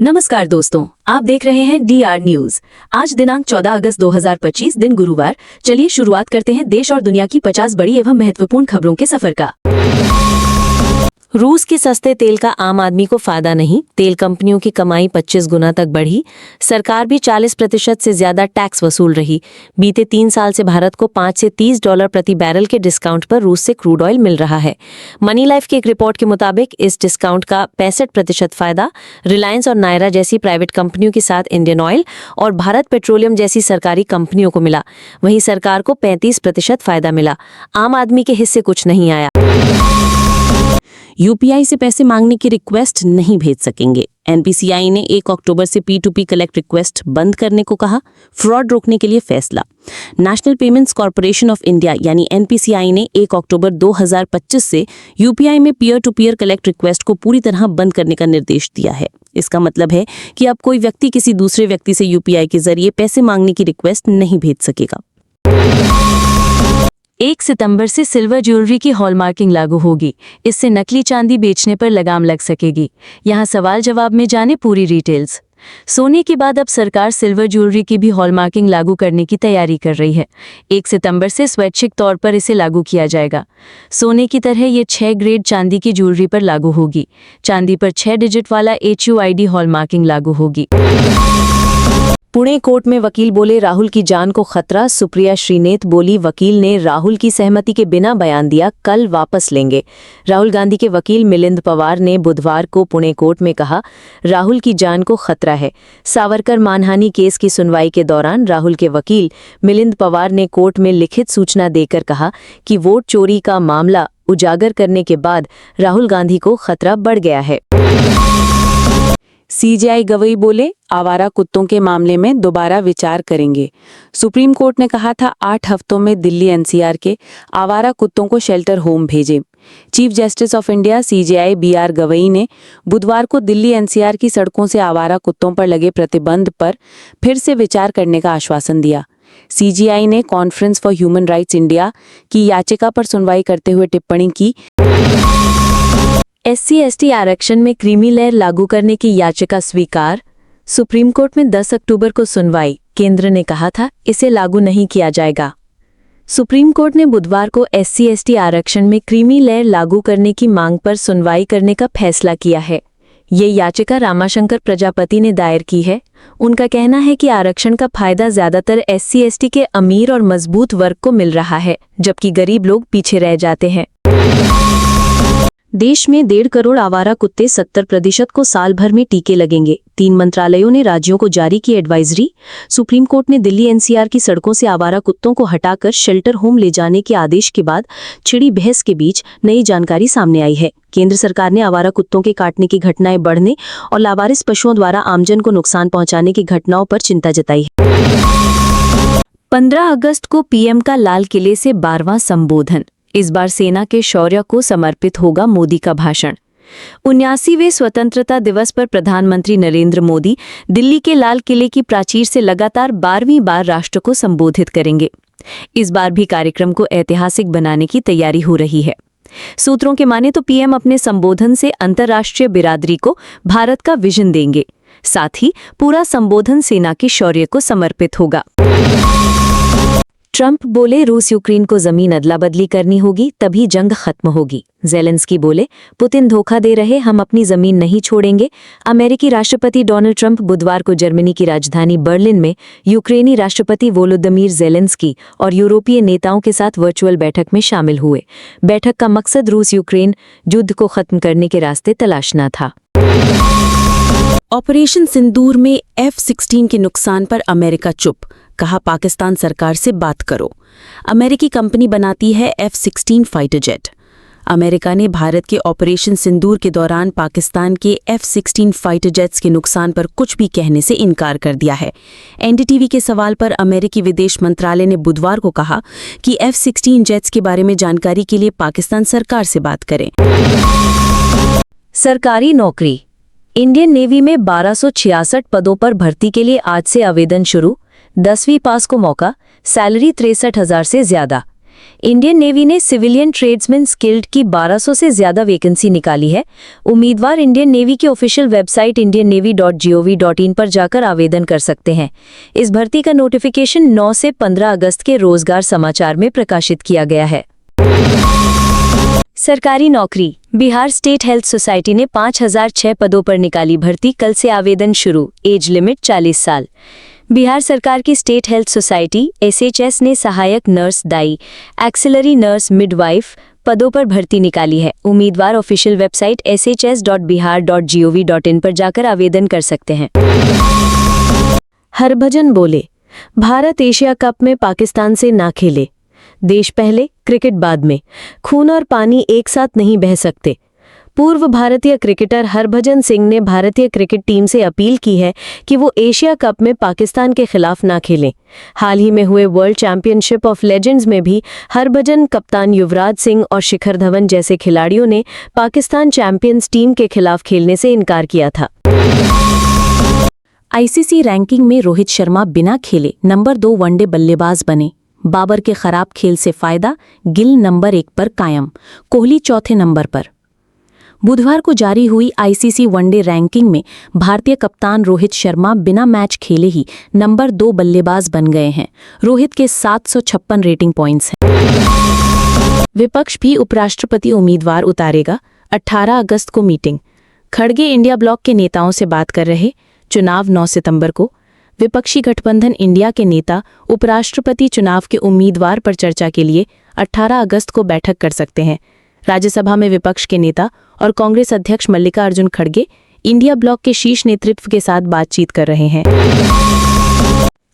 नमस्कार दोस्तों, आप देख रहे हैं DR न्यूज। आज दिनांक 14 अगस्त 2025 दिन गुरुवार। चलिए शुरुआत करते हैं देश और दुनिया की 50 बड़ी एवं महत्वपूर्ण खबरों के सफर का। रूस के सस्ते तेल का आम आदमी को फायदा नहीं, तेल कंपनियों की कमाई 25 गुना तक बढ़ी। सरकार भी 40% से ज्यादा टैक्स वसूल रही। बीते 3 साल से भारत को $5 से $30 प्रति बैरल के डिस्काउंट पर रूस से क्रूड ऑयल मिल रहा है। मनी लाइफ की एक रिपोर्ट के मुताबिक इस डिस्काउंट का 65% फायदा रिलायंस और नायरा जैसी प्राइवेट कंपनियों के साथ इंडियन ऑयल और भारत पेट्रोलियम जैसी सरकारी कंपनियों को मिला। वहीं सरकार को 35% फायदा मिला। आम आदमी के हिस्से कुछ नहीं आया। यूपीआई से पैसे मांगने की रिक्वेस्ट नहीं भेज सकेंगे। एनपीसीआई ने 1 अक्टूबर से P2P कलेक्ट रिक्वेस्ट बंद करने को कहा। फ्रॉड रोकने के लिए फैसला। National payments corporation of India यानी एनपीसीआई ने 1 अक्टूबर 2025 से यूपीआई में peer to peer collect request को पूरी तरह बंद करने का निर्देश दिया है। इसका मतलब है कि अब कोई व्यक्ति किसी दूसरे व्यक्ति से यूपीआई के जरिए पैसे मांगने की रिक्वेस्ट नहीं भेज सकेगा। 1 सितंबर से सिल्वर ज्वेलरी की हॉलमार्किंग लागू होगी। इससे नकली चांदी बेचने पर लगाम लग सकेगी। यहाँ सवाल जवाब में जाने पूरी डिटेल्स। सोने के बाद अब सरकार सिल्वर ज्वेलरी की भी हॉलमार्किंग लागू करने की तैयारी कर रही है। 1 सितंबर से स्वैच्छिक तौर पर इसे लागू किया जाएगा। सोने की तरह ये 6 ग्रेड चांदी की ज्वेलरी पर लागू होगी। चांदी पर 6 डिजिट वाला HUID हॉलमार्किंग लागू होगी। पुणे कोर्ट में वकील बोले राहुल की जान को खतरा। सुप्रिया श्रीनेत बोली वकील ने राहुल की सहमति के बिना बयान दिया, कल वापस लेंगे। राहुल गांधी के वकील मिलिंद पवार ने बुधवार को पुणे कोर्ट में कहा राहुल की जान को खतरा है। सावरकर मानहानि केस की सुनवाई के दौरान राहुल के वकील मिलिंद पवार ने कोर्ट में लिखित सूचना देकर कहा कि वोट चोरी का मामला उजागर करने के बाद राहुल गांधी को खतरा बढ़ गया है। सीजेआई गवई बोले आवारा कुत्तों के मामले में दोबारा विचार करेंगे। सुप्रीम कोर्ट ने कहा था 8 हफ्तों में दिल्ली NCR के आवारा कुत्तों को शेल्टर होम भेजें। Chief justice of India CJI BR Gavai ने बुधवार को दिल्ली NCR की सड़कों से आवारा कुत्तों पर लगे प्रतिबंध पर फिर से विचार करने का आश्वासन दिया। CJI ने conference for human rights India की याचिका पर सुनवाई करते हुए टिप्पणी की SC/ST आरक्षण में क्रीमी लेयर लागू करने की याचिका स्वीकार। सुप्रीम कोर्ट में 10 अक्टूबर को सुनवाई। केंद्र ने कहा था इसे लागू नहीं किया जाएगा। सुप्रीम कोर्ट ने बुधवार को SC/ST आरक्षण में क्रीमी लेयर लागू करने की मांग पर सुनवाई करने का फैसला किया है। ये याचिका रामाशंकर प्रजापति ने दायर की है। उनका कहना है कि आरक्षण का फायदा ज्यादातर SC/ST के अमीर और मजबूत वर्ग को मिल रहा है, जबकि गरीब लोग पीछे रह जाते हैं। देश में 1.5 करोड़ आवारा कुत्ते, 70% को साल भर में टीके लगेंगे। 3 मंत्रालयों ने राज्यों को जारी की एडवाइजरी। सुप्रीम कोर्ट ने दिल्ली NCR की सड़कों से आवारा कुत्तों को हटाकर शेल्टर होम ले जाने के आदेश के बाद छिड़ी बहस के बीच नई जानकारी सामने आई है। केंद्र सरकार ने आवारा कुत्तों के काटने की घटनाएं बढ़ने और लावारिस पशुओं द्वारा आमजन को नुकसान पहुंचाने की घटनाओं पर चिंता जताई है। 15 अगस्त को PM का लाल किले से 12वां संबोधन। इस बार सेना के शौर्य को समर्पित होगा मोदी का भाषण। 79वें स्वतंत्रता दिवस पर प्रधानमंत्री नरेंद्र मोदी दिल्ली के लाल किले की प्राचीर से लगातार 12वीं बार राष्ट्र को संबोधित करेंगे। इस बार भी कार्यक्रम को ऐतिहासिक बनाने की तैयारी हो रही है। सूत्रों के माने तो PM अपने संबोधन से अंतर्राष्ट्रीय बिरादरी को भारत का विजन देंगे। साथ ही पूरा संबोधन सेना के शौर्य को समर्पित होगा। ट्रंप बोले रूस यूक्रेन को जमीन अदला बदली करनी होगी, तभी जंग खत्म होगी। ज़ेलेंस्की बोले पुतिन धोखा दे रहे, हम अपनी जमीन नहीं छोड़ेंगे। अमेरिकी राष्ट्रपति डोनाल्ड ट्रंप बुधवार को जर्मनी की राजधानी बर्लिन में यूक्रेनी राष्ट्रपति वोलोदिमीर ज़ेलेंस्की और यूरोपीय नेताओं के साथ वर्चुअल बैठक में शामिल हुए। बैठक का मकसद रूस यूक्रेन युद्ध को खत्म करने के रास्ते तलाशना था। ऑपरेशन सिंदूर में F-16 के नुकसान पर अमेरिका चुप, कहा पाकिस्तान सरकार से बात करो। अमेरिकी कंपनी बनाती है F-16 फाइटर जेट। अमेरिका ने भारत के ऑपरेशन सिंदूर के दौरान पाकिस्तान के F-16 फाइटर जेट्स के नुकसान पर कुछ भी कहने से इनकार कर दिया है। NDTV के सवाल पर अमेरिकी विदेश मंत्रालय ने बुधवार को कहा कि F-16 जेट्स के बारे में जानकारी के लिए पाकिस्तान सरकार से बात करें। सरकारी नौकरी। इंडियन नेवी में 1266 पदों पर भर्ती के लिए आज से आवेदन शुरू। 10वीं पास को मौका। सैलरी 63,000 से ज्यादा। इंडियन नेवी ने सिविलियन ट्रेड्समैन स्किल्ड की 1200 से ज्यादा वैकेंसी निकाली है। उम्मीदवार इंडियन नेवी की ऑफिशियल वेबसाइट indiannavy.gov.in पर जाकर आवेदन कर सकते हैं। इस भर्ती का नोटिफिकेशन 9 से 15 अगस्त के रोजगार समाचार में प्रकाशित किया गया है। सरकारी नौकरी। बिहार स्टेट हेल्थ सोसाइटी ने 5006 पदों पर निकाली भर्ती, कल से आवेदन शुरू, एज लिमिट 40 साल। बिहार सरकार की स्टेट हेल्थ सोसाइटी SHS ने सहायक नर्स दाई, एक्सिलरी नर्स मिडवाइफ पदों पर भर्ती निकाली है। उम्मीदवार ऑफिशियल वेबसाइट shs.bihar.gov.in पर जाकर आवेदन कर सकते हैं। हरभजन बोले, भारत एशिया कप में पाकिस्तान से ना खेले। देश पहले, क्रिकेट बाद में। खून और पानी एक साथ नहीं बह सकते। पूर्व भारतीय क्रिकेटर हरभजन सिंह ने भारतीय क्रिकेट टीम से अपील की है कि वो एशिया कप में पाकिस्तान के खिलाफ ना खेलें। हाल ही में हुए वर्ल्ड चैंपियनशिप ऑफ लेजेंड्स में भी हरभजन, कप्तान युवराज सिंह और शिखर धवन जैसे खिलाड़ियों ने पाकिस्तान चैंपियंस टीम के खिलाफ खेलने से इनकार किया था। आईसीसी रैंकिंग में रोहित शर्मा बिना खेले नंबर 2 वनडे बल्लेबाज बने। बाबर के खराब खेल से फायदा, गिल नंबर 1 पर कायम, कोहली चौथे नंबर पर। बुधवार को जारी हुई आईसीसी वनडे रैंकिंग में भारतीय कप्तान रोहित शर्मा बिना मैच खेले ही नंबर 2 बल्लेबाज बन गए हैं। रोहित के 756 रेटिंग पॉइंट्स हैं। विपक्ष भी उपराष्ट्रपति उम्मीदवार उतारेगा, 18 अगस्त को मीटिंग। खड़गे इंडिया ब्लॉक के नेताओं से बात कर रहे, चुनाव 9 सितंबर को। विपक्षी गठबंधन इंडिया के नेता उपराष्ट्रपति चुनाव के उम्मीदवार पर चर्चा के लिए 18 अगस्त को बैठक कर सकते हैं। राज्यसभा में विपक्ष के नेता और कांग्रेस अध्यक्ष मल्लिकार्जुन खड़गे इंडिया ब्लॉक के शीर्ष नेतृत्व के साथ बातचीत कर रहे हैं।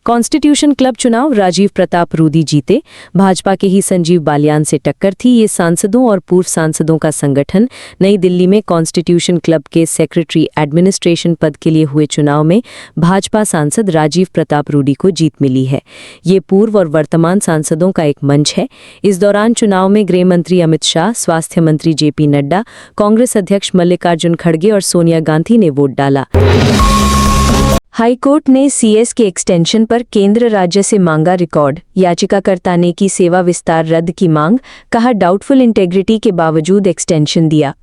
कॉन्स्टिट्यूशन क्लब चुनाव, राजीव प्रताप रूडी जीते। भाजपा के ही संजीव बालियान से टक्कर थी। ये सांसदों और पूर्व सांसदों का संगठन। नई दिल्ली में कॉन्स्टिट्यूशन क्लब के सेक्रेटरी एडमिनिस्ट्रेशन पद के लिए हुए चुनाव में भाजपा सांसद राजीव प्रताप रूडी को जीत मिली है। ये पूर्व और वर्तमान सांसदों का एक मंच है। इस दौरान चुनाव में गृह मंत्री अमित शाह, स्वास्थ्य मंत्री JP नड्डा, कांग्रेस अध्यक्ष मल्लिकार्जुन खड़गे और सोनिया गांधी ने वोट डाला। हाईकोर्ट ने CS के एक्सटेंशन पर केंद्र राज्य से मांगा रिकॉर्ड। याचिकाकर्ता ने की सेवा विस्तार रद्द की मांग, कहा डाउटफुल इंटेग्रिटी के बावजूद एक्सटेंशन दिया।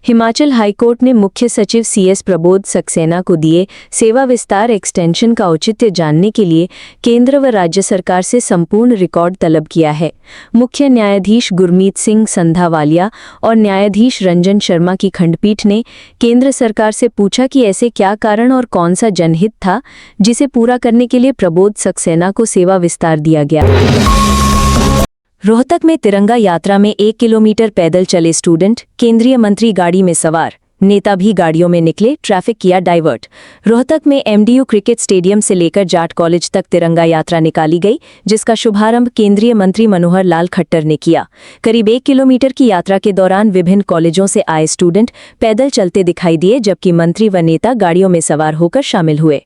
हिमाचल हाईकोर्ट ने मुख्य सचिव CS प्रबोध सक्सेना को दिए सेवा विस्तार एक्सटेंशन का औचित्य जानने के लिए केंद्र व राज्य सरकार से संपूर्ण रिकॉर्ड तलब किया है। मुख्य न्यायाधीश गुरमीत सिंह संधावालिया और न्यायाधीश रंजन शर्मा की खंडपीठ ने केंद्र सरकार से पूछा कि ऐसे क्या कारण और कौन सा जनहित था जिसे पूरा करने के लिए प्रबोध सक्सेना को सेवा विस्तार दिया गया। रोहतक में तिरंगा यात्रा में 1 किलोमीटर पैदल चले स्टूडेंट, केंद्रीय मंत्री गाड़ी में सवार, नेता भी गाड़ियों में निकले, ट्रैफिक किया डाइवर्ट। रोहतक में MDU क्रिकेट स्टेडियम से लेकर जाट कॉलेज तक तिरंगा यात्रा निकाली गई, जिसका शुभारंभ केंद्रीय मंत्री मनोहर लाल खट्टर ने किया। करीब 1 किलोमीटर की यात्रा के दौरान विभिन्न कॉलेजों से आए स्टूडेंट पैदल चलते दिखाई दिए, जबकि मंत्री व नेता गाड़ियों में सवार होकर शामिल हुए।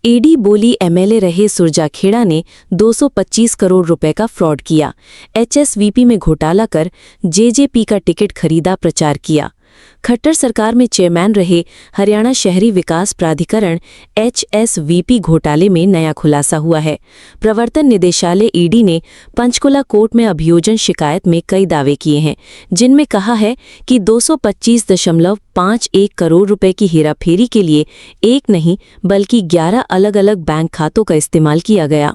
ED बोली MLA रहे सुरजाखेड़ा ने 225 करोड़ रुपए का फ्रॉड किया। HSVP में घोटाला कर JJP का टिकट खरीदा, प्रचार किया। खट्टर सरकार में चेयरमैन रहे हरियाणा शहरी विकास प्राधिकरण HSVP घोटाले में नया खुलासा हुआ है। प्रवर्तन निदेशालय ED ने पंचकुला कोर्ट में अभियोजन शिकायत में कई दावे किए हैं, जिनमें कहा है कि 225.51 करोड़ रुपए की हेराफेरी के लिए एक नहीं बल्कि 11 अलग-अलग बैंक खातों का इस्तेमाल किया गया।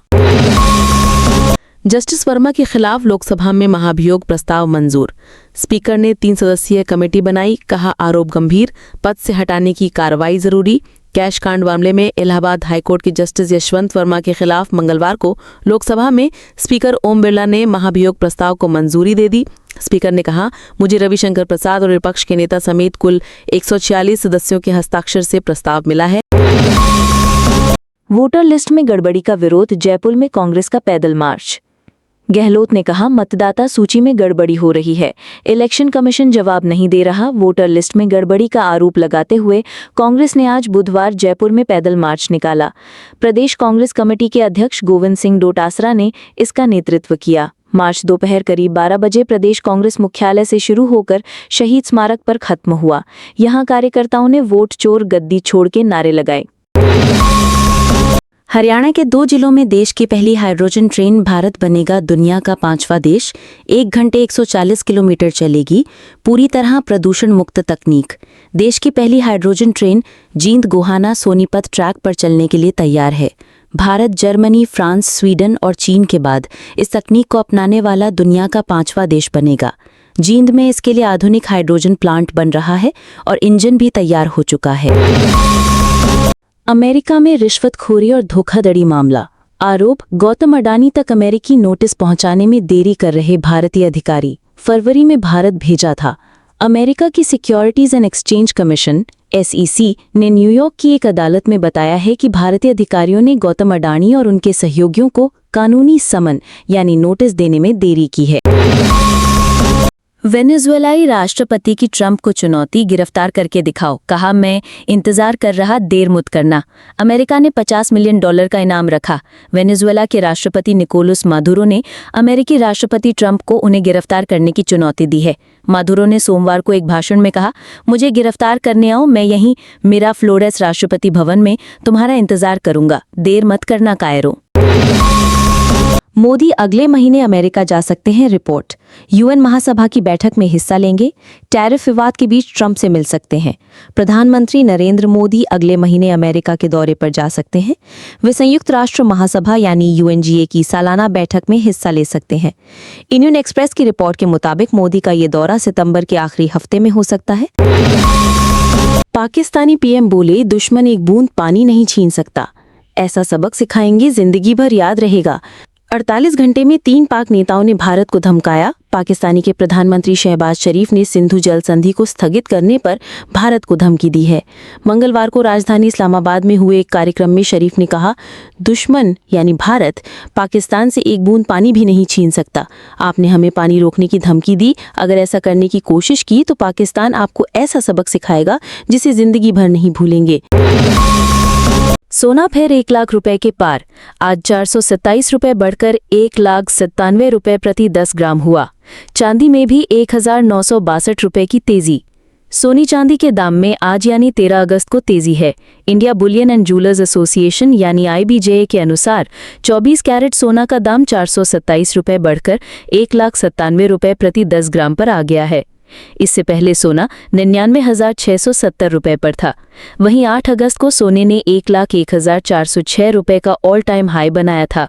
जस्टिस वर्मा के खिलाफ लोकसभा में महाभियोग प्रस्ताव मंजूर। स्पीकर ने 3 सदस्यीय कमेटी बनाई, कहा आरोप गंभीर, पद से हटाने की कार्रवाई जरूरी। कैश कांड मामले में इलाहाबाद हाईकोर्ट के जस्टिस यशवंत वर्मा के खिलाफ मंगलवार को लोकसभा में स्पीकर ओम बिरला ने महाभियोग प्रस्ताव को मंजूरी दे दी। स्पीकर ने कहा, मुझे रविशंकर प्रसाद और विपक्ष के नेता समेत कुल 146 सदस्यों के हस्ताक्षर से प्रस्ताव मिला है। वोटर लिस्ट में गड़बड़ी का विरोध, जयपुर में कांग्रेस का पैदल मार्च। गहलोत ने कहा, मतदाता सूची में गड़बड़ी हो रही है, इलेक्शन कमीशन जवाब नहीं दे रहा। वोटर लिस्ट में गड़बड़ी का आरोप लगाते हुए कांग्रेस ने आज बुधवार जयपुर में पैदल मार्च निकाला। प्रदेश कांग्रेस कमेटी के अध्यक्ष गोविंद सिंह डोटासरा ने इसका नेतृत्व किया। मार्च दोपहर करीब 12 बजे प्रदेश कांग्रेस मुख्यालय से शुरू होकर शहीद स्मारक पर खत्म हुआ। यहां कार्यकर्ताओं ने वोट चोर गद्दी छोड़ के नारे लगाए। हरियाणा के 2 जिलों में देश की पहली हाइड्रोजन ट्रेन। भारत बनेगा दुनिया का 5वां देश। 1 घंटे 140 किलोमीटर चलेगी। पूरी तरह प्रदूषण मुक्त तकनीक। देश की पहली hydrogen train Jind Gohana Sonipat track पर चलने के लिए तैयार है। भारत, जर्मनी, फ्रांस, स्वीडन और चीन के बाद इस तकनीक को अपनाने वाला दुनिया का 5वां देश बनेगा। जींद में इसके लिए आधुनिक हाइड्रोजन प्लांट बन रहा है और इंजन भी तैयार हो चुका है। अमेरिका में रिश्वतखोरी और धोखाधड़ी मामला। आरोप, गौतम अडानी तक अमेरिकी नोटिस पहुंचाने में देरी कर रहे भारतीय अधिकारी। फरवरी में भारत भेजा था। अमेरिका की securities and exchange commission SEC ने न्यूयॉर्क की एक अदालत में बताया है कि भारतीय अधिकारियों ने गौतम अडानी और उनके सहयोगियों को कानूनी समन यानी नोटिस देने में देरी की है। वेनेजुएलाई राष्ट्रपति की ट्रंप को चुनौती, गिरफ्तार करके दिखाओ। कहा, मैं इंतजार कर रहा, देर मत करना। अमेरिका ने $50 मिलियन का इनाम रखा। वेनेजुएला के राष्ट्रपति निकोलस मादुरो ने अमेरिकी राष्ट्रपति ट्रंप को उन्हें गिरफ्तार करने की चुनौती दी है। मादुरो ने सोमवार को एक भाषण में कहा, मुझे गिरफ्तार करने आओ, मैं यहीं मिराफ्लोरेस राष्ट्रपति भवन में तुम्हारा इंतजार करूंगा, देर मत करना कायरो। मोदी अगले महीने अमेरिका जा सकते हैं, रिपोर्ट। UN महासभा की बैठक में हिस्सा लेंगे। टैरिफ विवाद के बीच ट्रंप से मिल सकते हैं। प्रधानमंत्री नरेंद्र मोदी अगले महीने अमेरिका के दौरे पर जा सकते हैं। वे संयुक्त राष्ट्र महासभा यानी UNGA की सालाना बैठक में हिस्सा ले सकते हैं। इंडियन एक्सप्रेस की रिपोर्ट के मुताबिक मोदी का ये दौरा सितंबर के आखिरी हफ्ते में हो सकता है। पाकिस्तानी PM बोले, दुश्मन एक बूंद पानी नहीं छीन सकता। ऐसा सबक सिखाएंगे, जिंदगी भर याद रहेगा। 48 घंटे में 3 पाक नेताओं ने भारत को धमकाया। पाकिस्तानी के प्रधानमंत्री शहबाज शरीफ ने सिंधु जल संधि को स्थगित करने पर भारत को धमकी दी है। मंगलवार को राजधानी इस्लामाबाद में हुए एक कार्यक्रम में शरीफ ने कहा, दुश्मन यानी भारत पाकिस्तान से एक बूंद पानी भी नहीं छीन सकता। आपने हमें पानी रोकने की धमकी दी। अगर ऐसा करने की कोशिश की तो पाकिस्तान आपको ऐसा सबक सिखाएगा जिसे जिंदगी भर नहीं भूलेंगे। सोना फिर 1 लाख रुपए के पार। आज 427 रुपए बढ़कर 1,97,000 रुपए प्रति 10 ग्राम हुआ। चांदी में भी 1,962 रुपए की तेजी। सोनी चांदी के दाम में आज यानी 13 अगस्त को तेजी है। India Boolean and jewellers association यानी IBJ के अनुसार 24 कैरेट सोना का दाम 427 रुपए बढ़कर 1,97,000 रुपए प्रति 10 ग्राम पर आ गया है। इससे पहले सोना 99,670 रुपए पर था। वहीं 8 अगस्त को सोने ने 1,01,406 रुपए का ऑल टाइम हाई बनाया था।